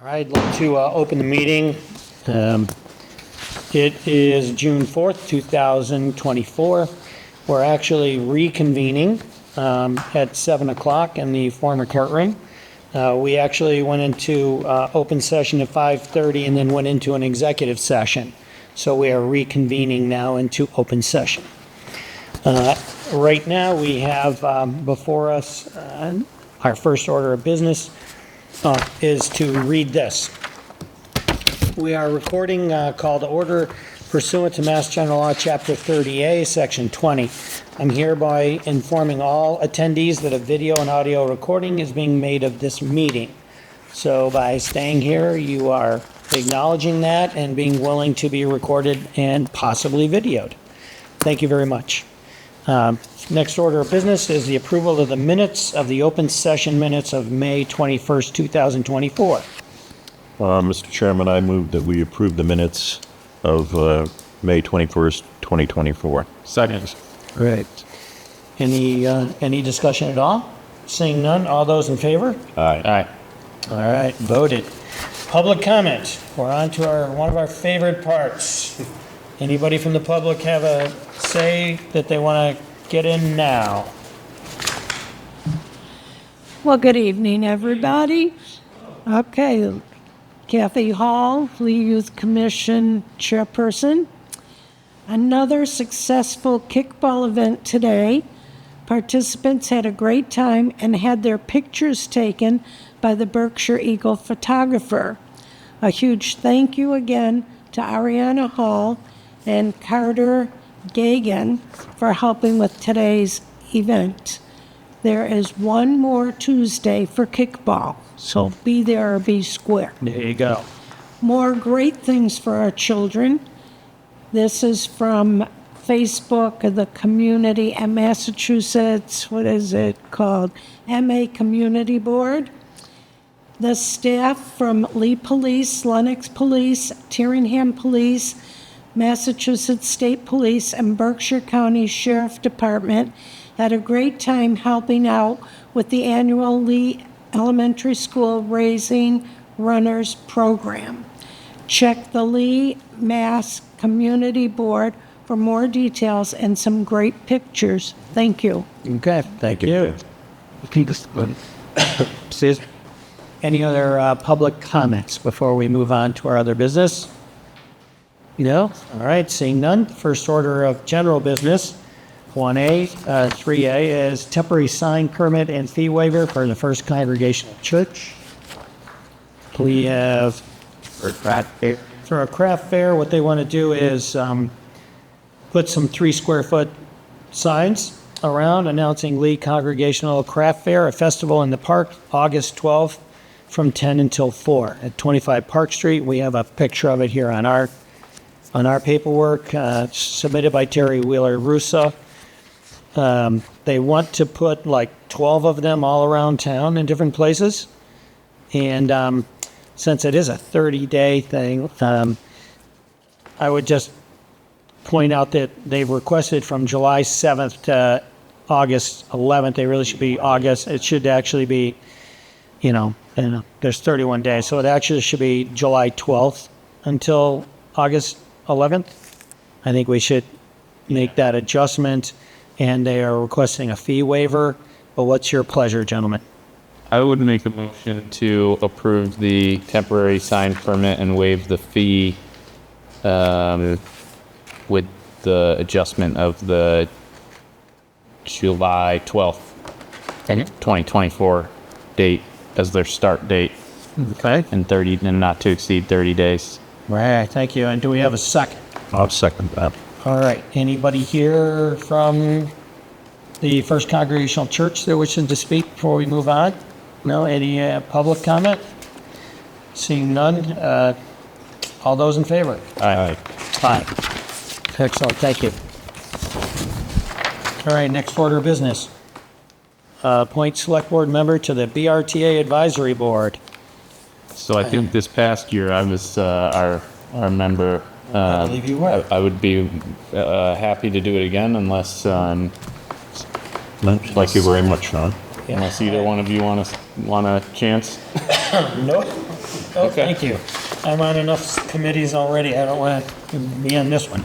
I'd like to open the meeting. It is June 4th, 2024. We're actually reconvening at 7 o'clock in the former courtroom. We actually went into open session at 5:30 and then went into an executive session. So we are reconvening now into open session. Right now we have before us our first order of business is to read this. We are recording call to order pursuant to Mass General Law, Chapter 30A, Section 20. I'm hereby informing all attendees that a video and audio recording is being made of this meeting. So by staying here, you are acknowledging that and being willing to be recorded and possibly videoed. Thank you very much. Next order of business is the approval of the minutes of the open session minutes of May 21st, 2024. Mr. Chairman, I move that we approve the minutes of May 21st, 2024. Second. Right. Any discussion at all? Seeing none, all those in favor? Aye. Aye. All right, voted. Public comment. We're on to one of our favorite parts. Anybody from the public have a say that they want to get in now? Well, good evening, everybody. Okay, Kathy Hall, Lee Youth Commission Chairperson. Another successful kickball event today. Participants had a great time and had their pictures taken by the Berkshire Eagle photographer. A huge thank you again to Ariana Hall and Carter Gagan for helping with today's event. There is one more Tuesday for kickball, so be there or be square. There you go. More great things for our children. This is from Facebook of the community at Massachusetts, what is it called? MA Community Board. The staff from Lee Police, Lenox Police, Tyringham Police, Massachusetts State Police, and Berkshire County Sheriff Department had a great time helping out with the annual Lee Elementary School Raising Runners program. Check the Lee Mass Community Board for more details and some great pictures. Thank you. Okay, thank you. Any other public comments before we move on to our other business? No? All right, seeing none. First order of general business, 1A, 3A is temporary sign permit and fee waiver for the First Congregational Church. We have for a craft fair, what they want to do is put some 3 square foot signs around announcing Lee Congregational Craft Fair, a festival in the park, August 12th from 10 until 4 at 25 Park Street. We have a picture of it here on our paperwork, submitted by Terry Wheeler Russo. They want to put like 12 of them all around town in different places. And since it is a 30-day thing, I would just point out that they've requested from July 7th to August 11th. They really should be August. It should actually be, there's 31 days. So it actually should be July 12th until August 11th. I think we should make that adjustment. And they are requesting a fee waiver. But what's your pleasure, gentlemen? I would make a motion to approve the temporary sign permit and waive the fee with the adjustment of the July 12th, 2024 date as their start date. Okay. And not to exceed 30 days. Right, thank you. And do we have a second? I'll second that. All right. Anybody here from the First Congregational Church that wishes to speak before we move on? No? Any public comment? Seeing none. All those in favor? Aye. Aye. Excellent. Thank you. All right. Next order of business. Appoint Select Board member to the BRTA Advisory Board. So I think this past year I was our member. I believe you were. I would be happy to do it again unless Thank you very much, Sean. unless either one of you want a chance. Nope. Oh, thank you. I'm on enough committees already. I don't want to be on this one.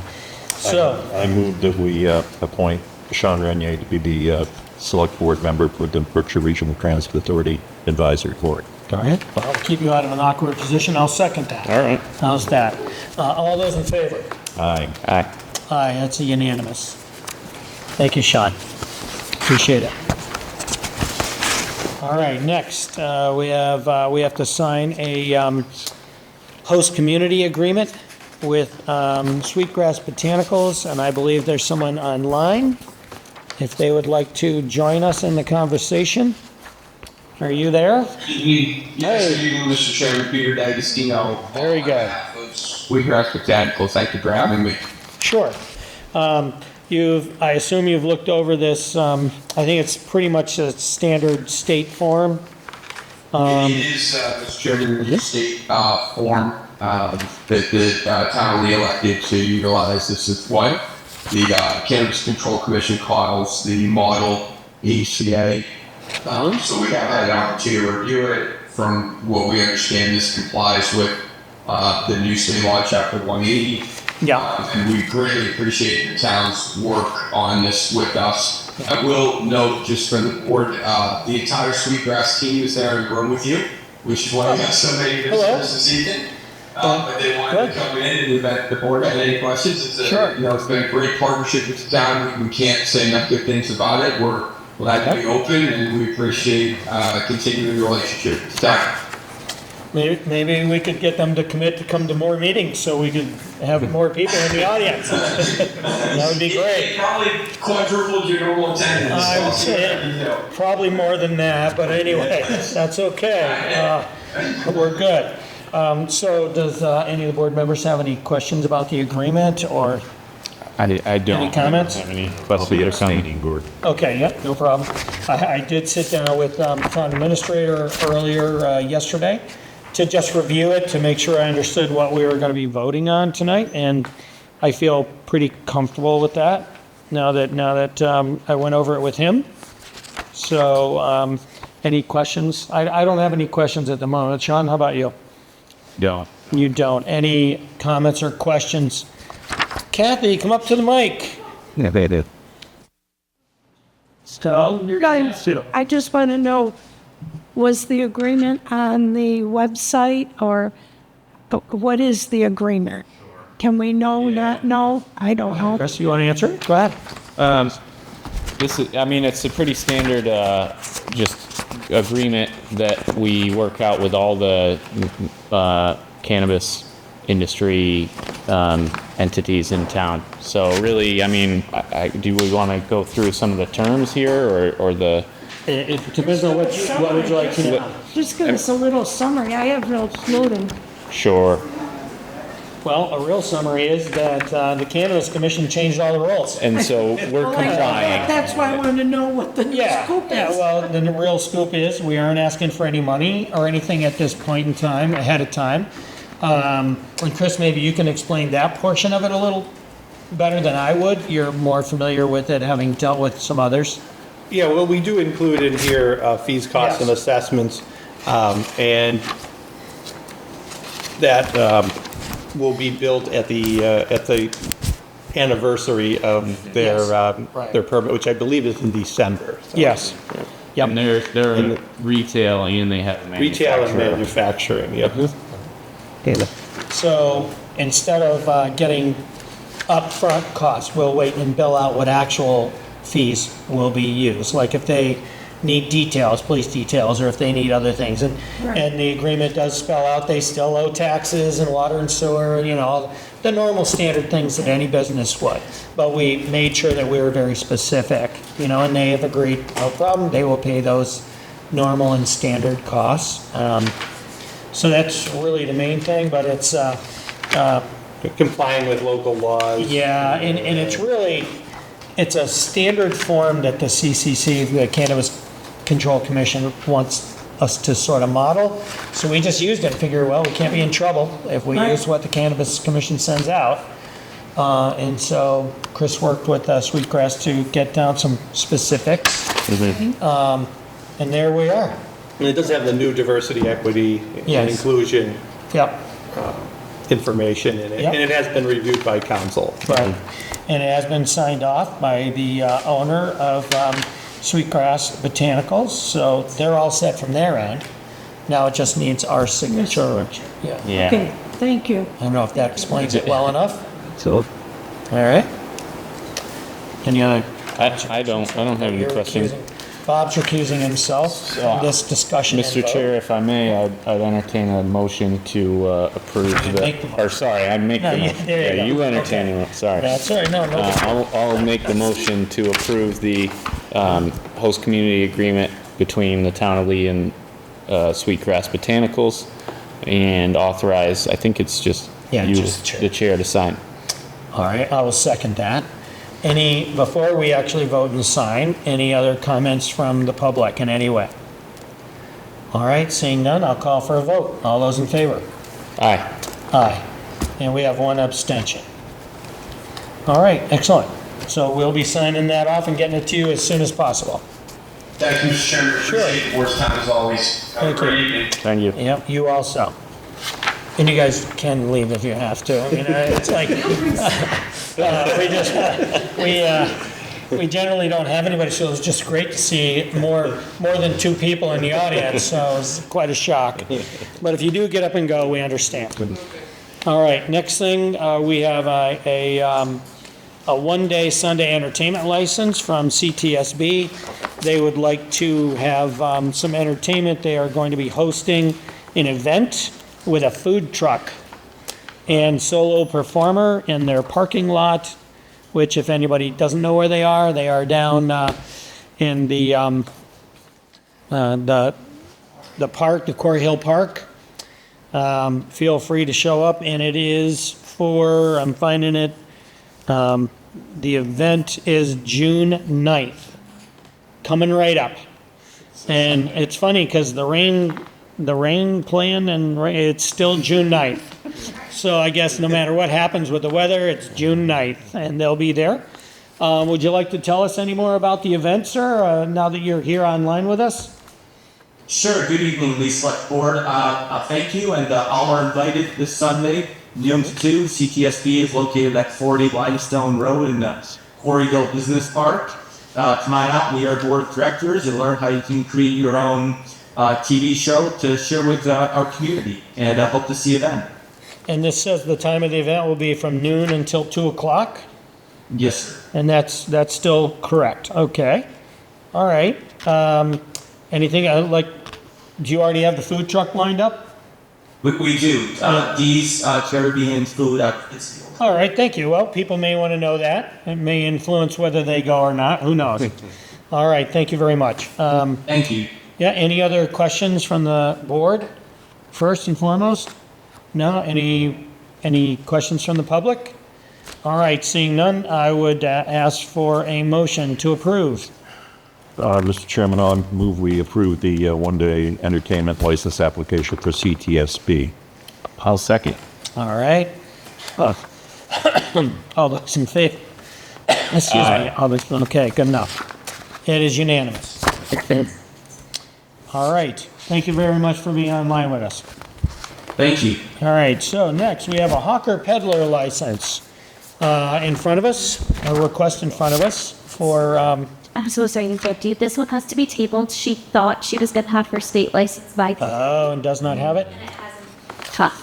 So, I move that we appoint Sean Renier to be the Select Board member for the Berkshire Regional Transit Authority Advisory Board. all right, well, I'll keep you out of an awkward position. I'll second that. All right. How's that? All those in favor? Aye. Aye. Aye, that's a unanimous. Thank you, Sean. Appreciate it. All right, next, we have to sign a host community agreement with Sweetgrass Botanicals, and I believe there's someone online. If they would like to join us in the conversation. Are you there? Yes, you, Mr. Chairman, Peter D'Agostino. Very good. Sweetgrass Botanicals, thank you for having me. Sure. I assume you've looked over this, I think it's pretty much a standard state form. It is, Mr. Chairman, the state form that the town really elected to utilize. This is what the Cannabis Control Commission calls the model ACA. So we have had an opportunity to review it. From what we understand, this complies with the new state law, Chapter 180. Yeah. And we greatly appreciate the town's work on this with us. I will note, just for the board, the entire Sweetgrass team is there in the room with you, which is why we got so many visitors this evening. But they wanted to come in and if the board had any questions. It's it's been a great partnership with the town. We can't say enough good things about it. We're glad to be open, and we appreciate continuing the relationship. Maybe we could get them to commit to come to more meetings so we could have more people in the audience. That would be great. It probably quadrupled your normal attendance. I would say probably more than that, but anyway, that's okay. We're good. So does any of the board members have any questions about the agreement or? I don't. Any comments? Have any I'll questions be or comments? abstaining, Gord. Okay, yeah, no problem. I did sit down with the town administrator earlier yesterday to just review it, to make sure I understood what we were going to be voting on tonight, and I feel pretty comfortable with that now that I went over it with him. So, any questions? I don't have any questions at the moment. Sean, how about you? Don't. You don't. Any comments or questions? Kathy, come up to the mic. Yeah, they did. So, you're guys. I just want to know, was the agreement on the website, or what is the agreement? Can we know, not know? I don't know. Chris, you want to answer? Go ahead. This is, I mean, it's a pretty standard, just agreement that we work out with all the cannabis industry entities in town. So really, I mean, do we want to go through some of the terms here, or the? It depends on what would you like to know. Just give us a little summary. I have no clue. Sure. Well, a real summary is that the Cannabis Commission changed all the rules. And so we're complying. That's why I wanted to know what the new scoop is. Yeah, well, the real scoop is we aren't asking for any money or anything at this point in time, ahead of time. And Chris, maybe you can explain that portion of it a little better than I would. You're more familiar with it, having dealt with some others. Yeah, well, we do include in here fees, costs, and Yes. assessments, and that will be built at the anniversary of their Yes, right. their permit, which I believe is in December. So Yes. Yep. And they're retail and they have Retail and manufacturer. manufacturing, yep. So instead of getting upfront costs, we'll wait and bill out what actual fees will be used. Like if they need details, police details, or if they need other things. And the agreement does spell out they still owe taxes and water and sewer, all the normal standard things that any business would. But we made sure that we were very specific, and they have agreed, no problem, they will pay those normal and standard costs. So that's really the main thing, but it's, Complying with local laws. yeah, and it's a standard form that the CCC, the Cannabis Control Commission, wants us to sort of model. So we just used it and figured, well, we can't be in trouble if we use what the Cannabis Commission sends out. And so Chris worked with Sweetgrass to get down some specifics. And there we are. And it does have the new diversity, equity, and Yes. inclusion Yep. information in it. Yep. And it has been reviewed by council. Right. And it has been signed off by the owner of Sweetgrass Botanicals, so they're all set from their end. Now it just needs our signature. Yeah. Yeah. Okay, thank you. I don't know if that explains it well enough. So, All right. Any other? I don't have any You're questions. recusing- Bob's recusing himself from this discussion. and Mr. vote. Chair, if I may, I'd entertain a motion to approve make the the, or sorry, I'd make No, the, you- there you yeah, go. you entertain Okay. it, sorry. That's all right, no. I'll make the motion to approve the host community agreement between the town of Lee and Sweetgrass Botanicals and authorize, I think it's just Yeah, you, just the chair. the chair to sign. All right, I will second that. Before we actually vote and sign, any other comments from the public in any way? All right, seeing none, I'll call for a vote. All those in favor? Aye. Aye. And we have one abstention. All right, excellent. So we'll be signing that off and getting it to you as soon as possible. Thank you, Mr. Chairman. Appreciate the board's time as always. Have a Thank you. great evening. Thank you. Yep, you also. And you guys can leave if you have to. I mean, it's like, we generally don't have anybody, so it was just great to see more than two people in the audience, so it was quite a shock. But if you do get up and go, we understand. All right, next thing, we have a one-day Sunday entertainment license from CTSB. They would like to have some entertainment. They are going to be hosting an event with a food truck and solo performer in their parking lot, which if anybody doesn't know where they are down in the park, the Quarry Hill Park. Feel free to show up, and it is for, I'm finding it, the event is June 9th, coming right up. And it's funny because the rain plan, and it's still June 9th. So I guess no matter what happens with the weather, it's June 9th, and they'll be there. Would you like to tell us any more about the event, sir, now that you're here online with us? Sure. Good evening, Lee Selectboard. Thank you, and all are invited this Sunday, noon to 2. CTSB is located at 40 Limestone Road in the Quarryville Business Park. Come on out, we are board of directors, and learn how you can create your own TV show to share with our community, and I hope to see you then. And this says the time of the event will be from noon until 2 o'clock, Yes, sir. and that's still correct. Okay. All right. Anything, do you already have the food truck lined up? We do. These Caribbean food outfits. All right, thank you. Well, people may want to know that. It may influence whether they go or not. Who knows? All right, thank you very much. Thank you. Yeah, any other questions from the board, first and foremost? No? Any questions from the public? All right, seeing none, I would ask for a motion to approve. Mr. Chairman, I'll move we approve the one-day entertainment license application for CTSB. I'll second. All right. All those in favor? Excuse me. All those, okay, good enough. It is unanimous. All right. Thank you very much for being online with us. Thank you. All right, so next we have a hawker peddler license in front of us, a request in front of us for, I'm so sorry, Deputy. This one has to be tabled. She thought she was going to have her state license by today. oh, and does not have it?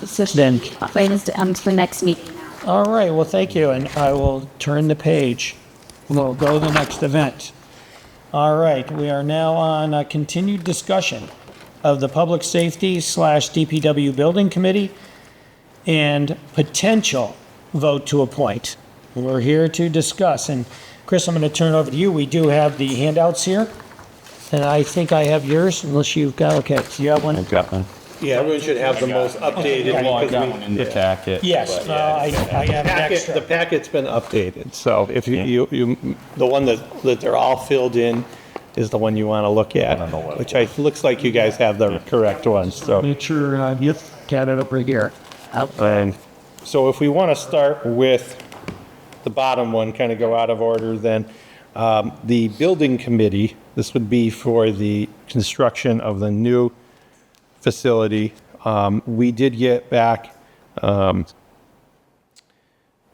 So she Then- plans to to the next meeting. All right, well, thank you, and I will turn the page. We'll go to the next event. All right, we are now on a continued discussion of the Public Safety / DPW Building Committee and potential vote to appoint. We're here to discuss, and Chris, I'm going to turn it over to you. We do have the handouts here, and I think I have yours, unless you've got, okay, do you have one? I've got one. Yeah, everyone should have the most updated. Well, I because got we- one in the yeah. packet. Yes, but yeah, I have an Packet, extra. the packet's been updated, so if you, the one that they're all filled in is the one you want to look at, which looks like you guys have the correct ones, so. Make sure you got it up right here. And so if we want to start with the bottom one, kind of go out of order, then the building committee This would be for the construction of the new facility. We did get back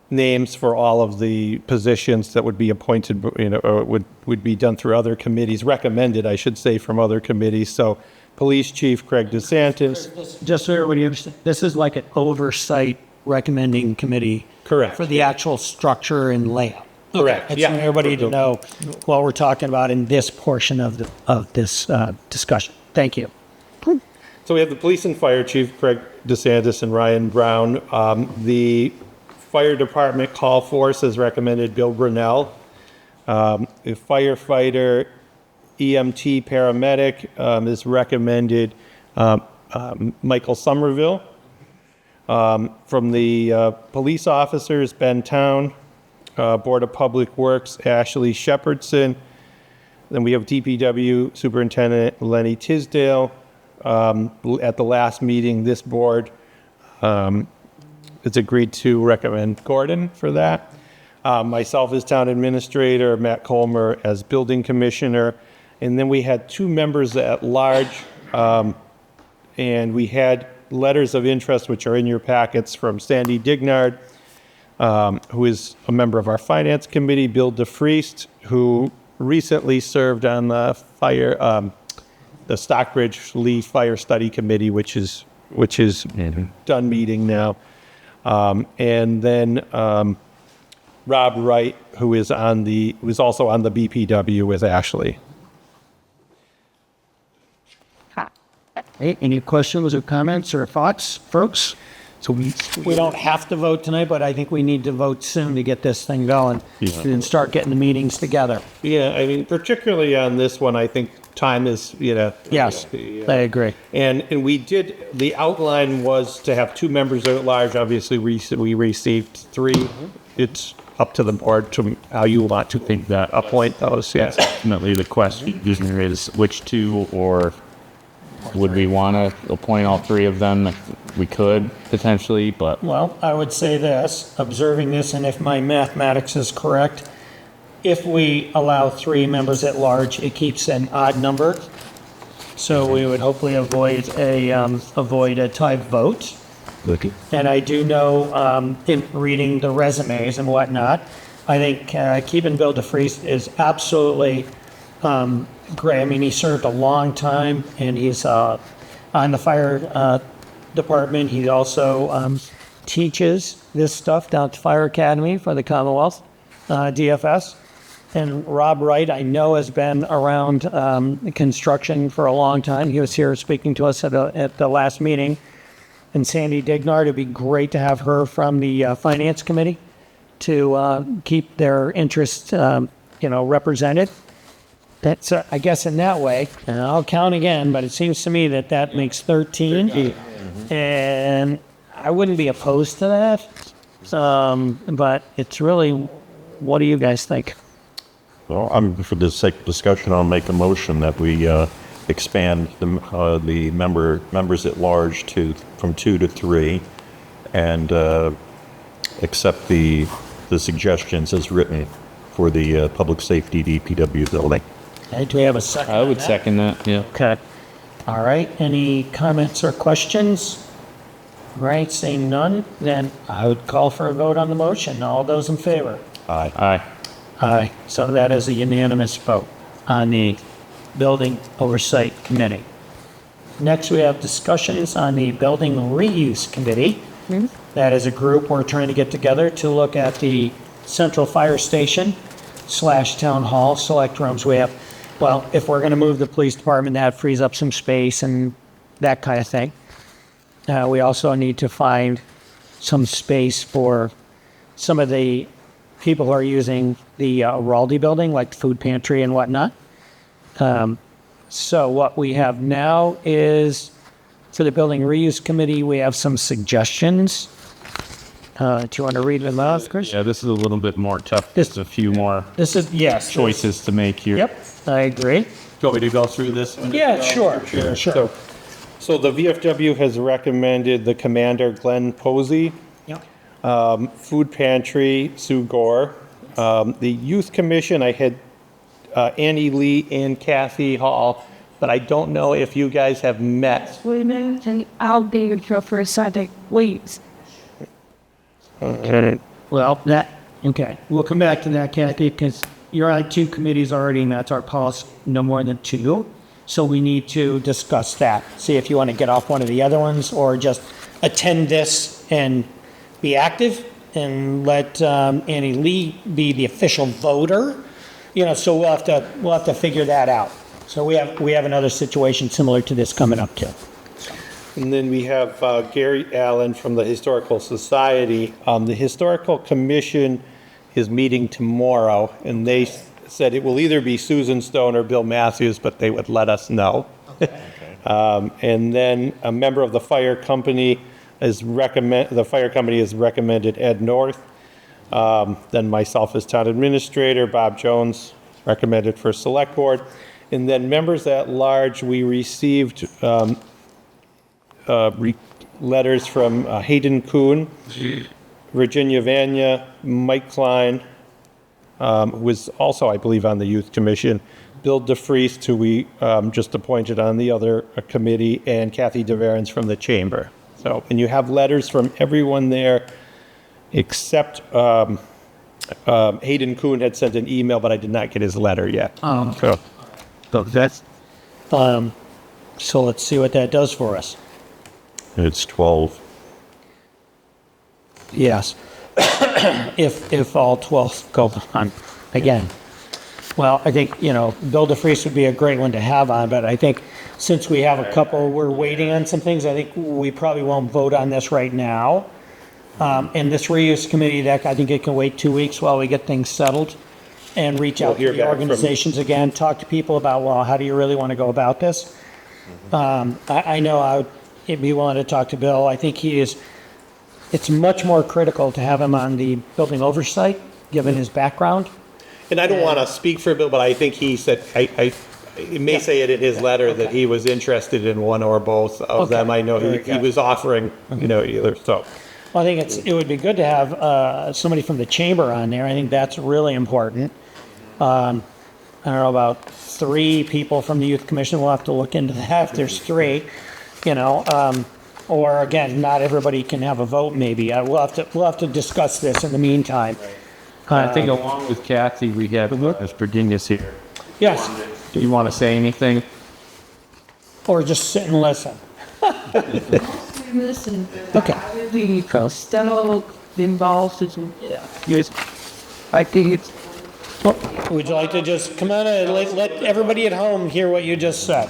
names for all of the positions that would be appointed, or would be done through other committees, recommended, I should say, from other committees. So Police Chief Craig DeSantis. Just so everybody understands, this is like an oversight recommending committee. Correct. For the actual structure and layout. Correct. I just want everybody to know what we're talking about in this portion of this discussion. Thank you. So we have the Police and Fire Chief, Craig DeSantis and Ryan Brown. The Fire Department Call Force has recommended Bill Grinnell. The firefighter, EMT paramedic is recommended Michael Somerville. From the police officers, Ben Town. Board of Public Works, Ashley Shepherdson. Then we have DPW Superintendent Lenny Tisdale. At the last meeting, this board has agreed to recommend Gordon for that. Myself as Town Administrator, Matt Colmer as Building Commissioner. And then we had 2 members at large, and we had letters of interest, which are in your packets, from Sandy Dignard, who is a member of our Finance Committee, Bill DeFriest, who recently served on the Stockbridge Lee Fire Study Committee, which is done meeting now, and then Rob Wright, who is also on the BPW with Ashley. Hey, any questions or comments or thoughts, folks? So we don't have to vote tonight, but I think we need to vote soon to get this thing going and start getting the meetings together. Yeah, I mean, particularly on this one, I think time is, Yes, I agree. And we did, the outline was to have 2 members at large. Obviously, we received 3. It's up to the board to how you want to think that appoint those. Yes. Ultimately, the question is which 2, or would we want to appoint all 3 of them? We could potentially, but Well, I would say this, observing this, and if my mathematics is correct, if we allow 3 members at large, it keeps an odd number. So we would hopefully avoid a tie vote. And I do know, in reading the resumes and whatnot, I think keeping Bill DeFries is absolutely great. I mean, he served a long time, and he's on the fire department. He also teaches this stuff down at the Fire Academy for the Commonwealth, DFS. And Rob Wright, I know, has been around construction for a long time. He was here speaking to us at the last meeting. And Sandy Dignard, it'd be great to have her from the Finance Committee to keep their interests, represented. That's, I guess, in that way, and I'll count again, but it seems to me that makes 13. And I wouldn't be opposed to that. But it's really, what do you guys think? Well, for the sake of discussion, I'll make a motion that we expand the members at large from 2 to 3, and accept the suggestions as written for the public safety DPW building. Okay, do we have a second? I would second that. Yeah. Okay. All right. Any comments or questions? All right. Seeing none, then I would call for a vote on the motion. All those in favor? Aye. Aye. Aye. So that is a unanimous vote on the Building Oversight Committee. Next, we have discussions on the Building Reuse Committee. That is a group we're trying to get together to look at the Central Fire Station / Town Hall select rooms. We have, well, if we're going to move the police department, that frees up some space and that kind of thing. We also need to find some space for some of the people who are using the Raldi building, like the food pantry and whatnot. So what we have now is, for the Building Reuse Committee, we have some suggestions. Do you want to read them out, Chris? Yeah, this is a little bit more tough. There's a few more Yes. choices to make here. Yep, I agree. Do you want me to go through this? Yeah, sure. So the VFW has recommended the Commander Glenn Posey, Yep. Food Pantry Sue Gore. The Youth Commission, I had Annie Lee and Kathy Hall, but I don't know if you guys have met. Wait a minute, and I'll be your for a second, please. Well, okay, we'll come back to that, Kathy, because you're on 2 committees already, and that's our policy, no more than 2. So we need to discuss that, see if you want to get off one of the other ones, or just attend this and be active, and let Annie Lee be the official voter. So we'll have to figure that out. So we have another situation similar to this coming up too. And then we have Gary Allen from the Historical Society. The Historical Commission is meeting tomorrow, and they said it will either be Susan Stone or Bill Matthews, but they would let us know. And then a member of the fire company has recommended Ed North. Then myself as town administrator, Bob Jones recommended for select board. And then members at large, we received letters from Hayden Kuhn, Virginia Vanya, Mike Klein, who was also, I believe, on the Youth Commission, Bill DeFreeze, who we just appointed on the other committee, and Kathy DeVarens from the Chamber. So, and you have letters from everyone there except Hayden Kuhn had sent an email, but I did not get his letter yet. So that's So let's see what that does for us. It's 12. Yes. If all 12 go on again. Well, I think, Bill DeFreeze would be a great one to have on, but I think since we have a couple, we're waiting on some things, I think we probably won't vote on this right now. And this reuse committee deck, I think it can wait 2 weeks while we get things settled and reach out to the organizations again, talk to people about, well, how do you really want to go about this? I know I would be willing to talk to Bill. I think it's much more critical to have him on the building oversight, given his background. And I don't want to speak for Bill, but I think he said, he may say it in his letter that he was interested in one or both of them. I know he was offering, either, so. Well, I think it would be good to have somebody from the chamber on there. I think that's really important. I don't know, about 3 people from the youth commission. We'll have to look into that if there's 3, or again, not everybody can have a vote maybe. We'll have to discuss this in the meantime. I think along with Kathy, we have Ms. Virginia's here. Yes, Do you want to say anything? or just sit and listen. Listen, Okay. the still involved in, Yes. I think it's Would you like to just come on and let everybody at home hear what you just said?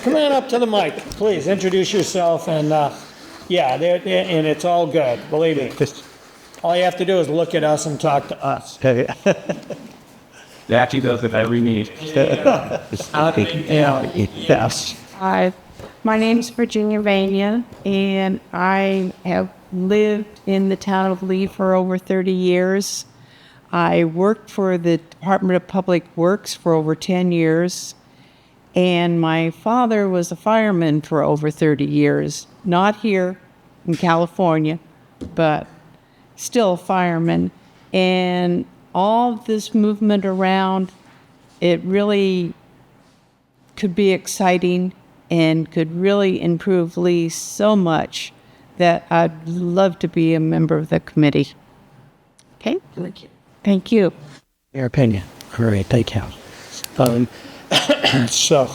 Come on up to the mic, please. Introduce yourself, and and it's all good. Believe me. All you have to do is look at us and talk to us. actually does it every need. Yes. Hi, my name's Virginia Vania, and I have lived in the town of Lee for over 30 years. I worked for the Department of Public Works for over 10 years, and my father was a fireman for over 30 years. Not here in California, but still a fireman. And all this movement around, it really could be exciting and could really improve Lee so much that I'd love to be a member of the committee. Okay? Thank you. Your opinion. All right, thank you. So,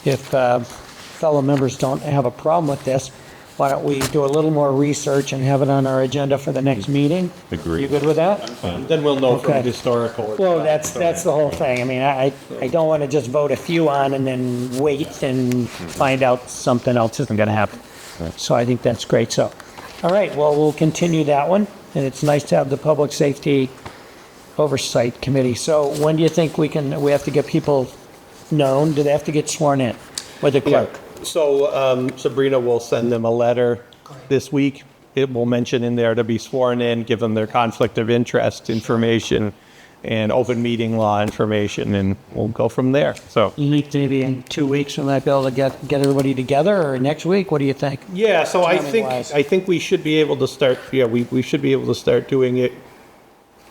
if fellow members don't have a problem with this, why don't we do a little more research and have it on our agenda for the next meeting? Agreed. You good with that? Then we'll know from Okay. historical. Well, that's the whole thing. I mean, I don't want to just vote a few on and then wait and find out something else isn't going to happen. So I think that's great. So, all right, well, we'll continue that one. And it's nice to have the Public Safety Oversight Committee. So when do you think we have to get people known? Do they have to get sworn in with the clerk? So Sabrina will send them a letter this week. It will mention in there to be sworn in, give them their conflict of interest information and open meeting law information, and we'll go from there. So You think maybe in 2 weeks we might be able to get everybody together, or next week? What do you think? yeah, so Timing-wise. I think we should be able to start. Yeah, we should be able to start doing it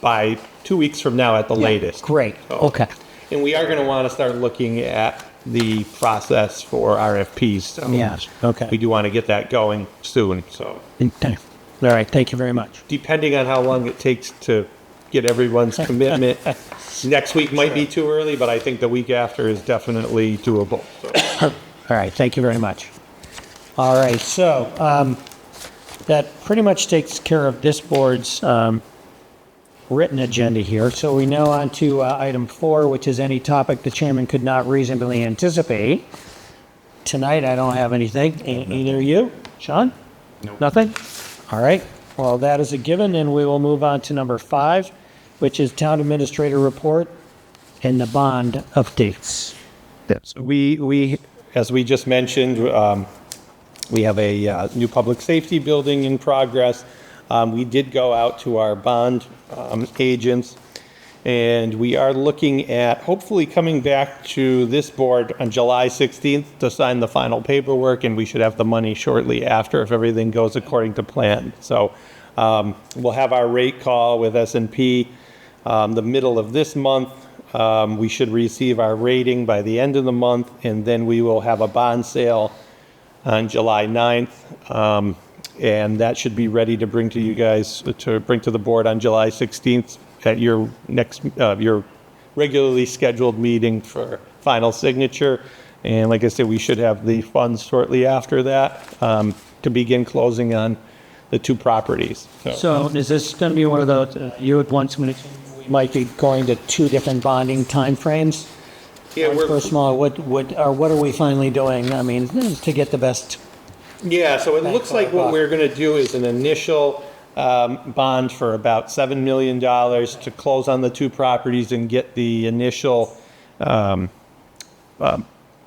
by 2 weeks from now at the latest. Great. So- Okay. And we are going to want to start looking at the process for RFPs. So Yes, okay. we do want to get that going soon. So Okay. All right, thank you very much. depending on how long it takes to get everyone's commitment, next week might be too early, but I think the week after is definitely doable. So. All right, thank you very much. All right, so that pretty much takes care of this board's written agenda here. So we now on to item 4, which is any topic the chairman could not reasonably anticipate. Tonight, I don't have anything. Either you, Sean? No. Nothing? All right. Well, that is a given, and we will move on to number 5, which is town administrator report and the bond updates. Yes, we as we just mentioned, we have a new public safety building in progress. We did go out to our bond agents, and we are looking at hopefully coming back to this board on July 16th to sign the final paperwork, and we should have the money shortly after if everything goes according to plan. So we'll have our rate call with S&P the middle of this month. We should receive our rating by the end of the month, and then we will have a bond sale on July 9th. And that should be ready to bring to you guys, to bring to the board on July 16th at your next, your regularly scheduled meeting for final signature. And like I said, we should have the funds shortly after that to begin closing on the 2 properties. So is this going to be one of those, you had once mentioned we might be going to 2 different bonding timeframes? Yeah, First of all, what are we finally doing? I mean, to get the best. Yeah, so it looks like what we're going to do is an initial bond for about $7 million to close on the 2 properties and get the initial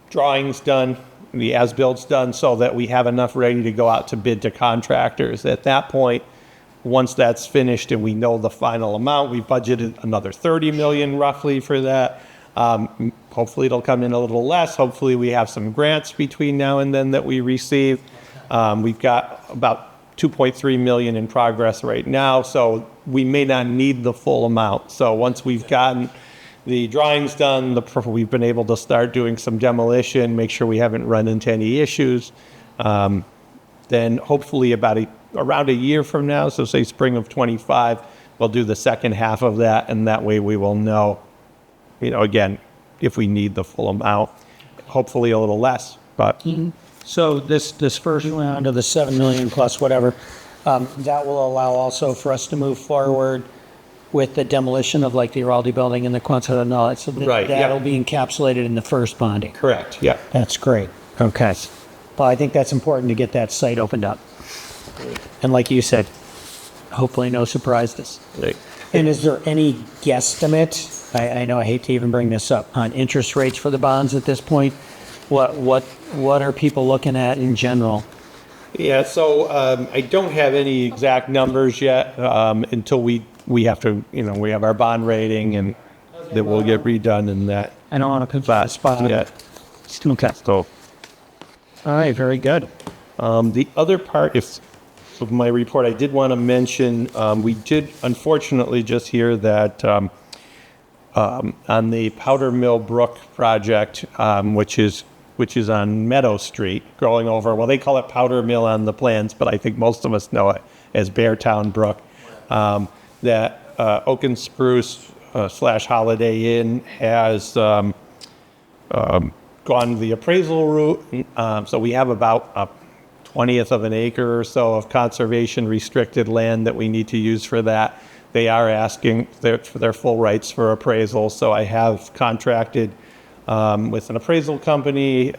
drawings done, the as-builts done, so that we have enough ready to go out to bid to contractors. At that point, once that's finished and we know the final amount, we budgeted another $30 million roughly for that. Hopefully it'll come in a little less. Hopefully we have some grants between now and then that we receive. We've got about 2.3 million in progress right now, so we may not need the full amount. So once we've gotten the drawings done, we've been able to start doing some demolition, make sure we haven't run into any issues. Then hopefully around a year from now, so say spring of 25, we'll do the second half of that, and that way we will know, again, if we need the full amount. Hopefully a little less, but. So this first round of the 7 million plus whatever, that will allow also for us to move forward with the demolition of like the Araldi building and the Quonset and all that. So Right, yeah. that'll be encapsulated in the first bonding. Correct, yeah. That's great. Okay. Well, I think that's important to get that site opened up. And like you said, hopefully no surprises. Right. And is there any guesstimate? I know I hate to even bring this up on interest rates for the bonds at this point. What are people looking at in general? Yeah, so I don't have any exact numbers yet until we have to, we have our bond rating and that will get redone and that. I don't want to put that spot yet. Okay. So, All right, very good. the other part of my report, I did want to mention, we did unfortunately just hear that on the Powder Mill Brook project, which is on Meadow Street, going over, well, they call it Powder Mill on the plans, but I think most of us know it as Beartown Brook, that Oak and Spruce / Holiday Inn has gone the appraisal route. So we have about a 1/20 of an acre or so of conservation restricted land that we need to use for that. They are asking for their full rights for appraisal, so I have contracted with an appraisal company.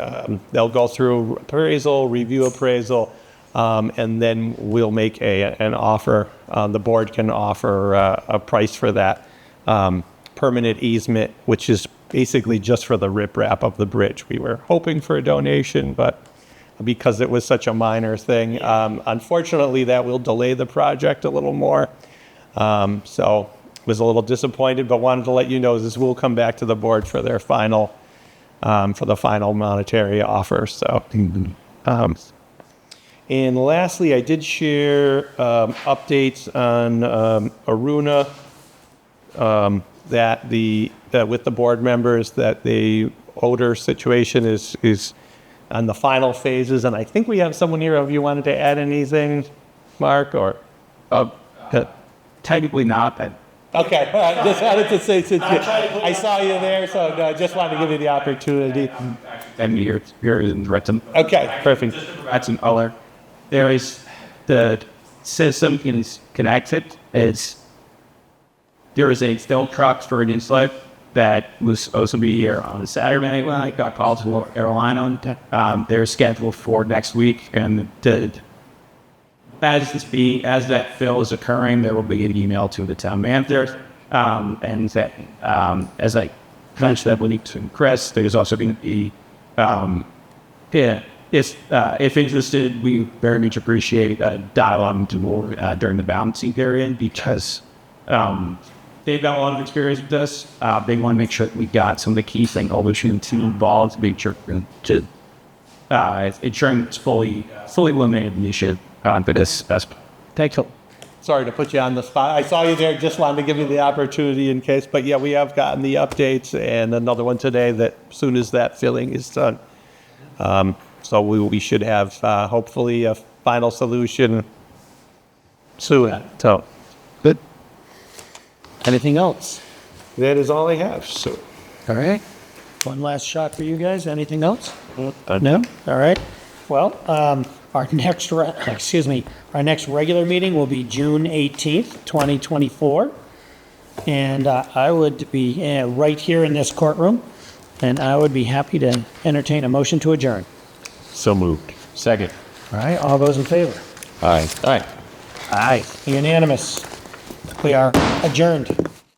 They'll go through appraisal, review appraisal, and then we'll make an offer. The board can offer a price for that permanent easement, which is basically just for the riprap of the bridge. We were hoping for a donation, but because it was such a minor thing, unfortunately, that will delay the project a little more. So was a little disappointed, but wanted to let you know this will come back to the board for their final, for the final monetary offer. So, and lastly, I did share updates on Aruna, that the with the board members that the odor situation is on the final phases, and I think we have someone here. If you wanted to add anything, Mark, or Technically not, but okay, all right, just wanted to say since I saw you there, so no, just wanted to give you the opportunity. and here in Wrexham. Okay, perfect. That's an other. There is the system is connected. There is a fill truck for an inlet that was supposed to be here on Saturday. Well, I got called to Carolina. They're scheduled for next week, and as that fill is occurring, there will be an email to the town manager, and that as I mentioned that we need to Chris, there's also going to be if interested, we very much appreciate dialogue to more during the balancing period because they've got a lot of experience with this. They want to make sure that we got some of the key stakeholders to involved to make sure to ensuring it's fully eliminated the issue for this. Thank you. Sorry to put you on the spot. I saw you there, just wanted to give you the opportunity in case. But yeah, we have gotten the updates and another one today that as soon as that filling is done. So we should have hopefully a final solution soon. So, Good. Anything else? that is all I have. So, All right. One last shot for you guys. Anything else? No? All right. Well, our next regular meeting will be June 18th, 2024. And I would be right here in this courtroom, and I would be happy to entertain a motion to adjourn. So moved. Second. All right, all those in favor? Aye. All right. Aye. Unanimous. We are adjourned.